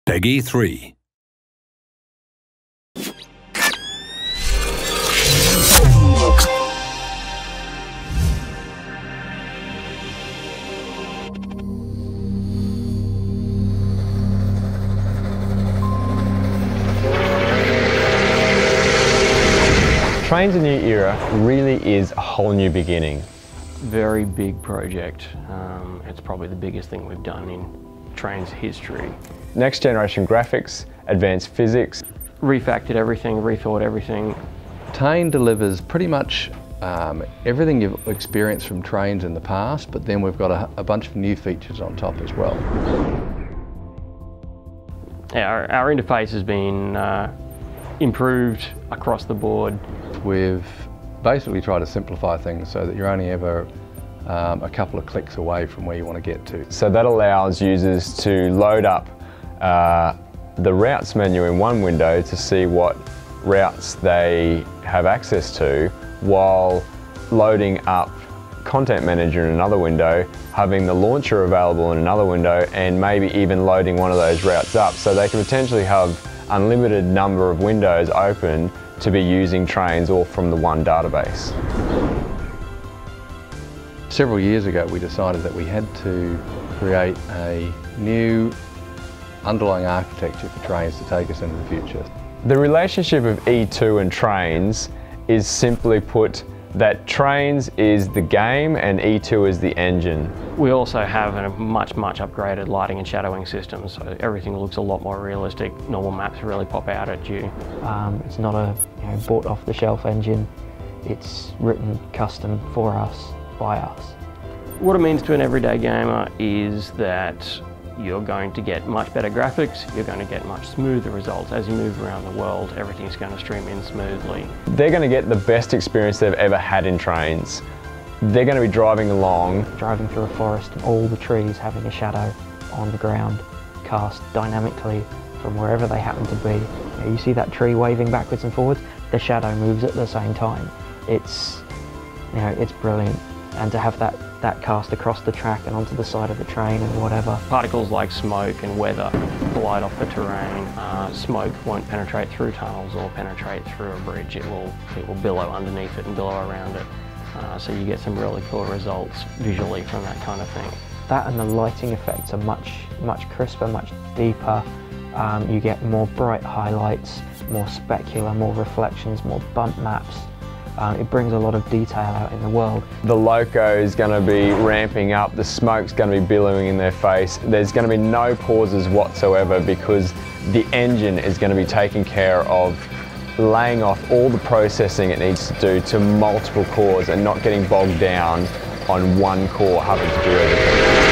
Peggy 3. Trainz: A New Era really is a whole new beginning. Very big project. It's probably the biggest thing we've done in Trainz history. Next generation graphics, advanced physics. Refactored everything, rethought everything. Trainz delivers pretty much everything you've experienced from Trainz in the past, but then we've got a bunch of new features on top as well. Yeah, our interface has been improved across the board. We've basically tried to simplify things so that you're only ever a couple of clicks away from where you want to get to. So that allows users to load up the routes menu in one window to see what routes they have access to, while loading up Content Manager in another window, having the launcher available in another window, and maybe even loading one of those routes up, so they can potentially have unlimited number of windows open to be using Trainz all from the one database. Several years ago we decided that we had to create a new underlying architecture for Trainz to take us into the future. The relationship of E2 and Trainz is, simply put, that Trainz is the game and E2 is the engine. We also have a much upgraded lighting and shadowing system, so everything looks a lot more realistic. Normal maps really pop out at you. It's not a bought off the shelf engine. It's written custom for us, by us. What it means to an everyday gamer is that you're going to get much better graphics, you're going to get much smoother results. As you move around the world, everything's going to stream in smoothly. They're going to get the best experience they've ever had in Trainz. They're going to be driving along. Driving through a forest and all the trees having a shadow on the ground, cast dynamically from wherever they happen to be. You see that tree waving backwards and forwards? The shadow moves at the same time. It's brilliant. And to have that cast across the track and onto the side of the train and whatever. Particles like smoke and weather glide off the terrain. Smoke won't penetrate through tunnels or penetrate through a bridge. It will billow underneath it and billow around it. So you get some really cool results visually from that kind of thing. That and the lighting effects are much crisper, much deeper. You get more bright highlights, more specular, more reflections, more bump maps. It brings a lot of detail out in the world. The loco is going to be ramping up, the smoke's going to be billowing in their face. There's going to be no pauses whatsoever because the engine is going to be taking care of laying off all the processing it needs to do to multiple cores and not getting bogged down on one core having to do everything.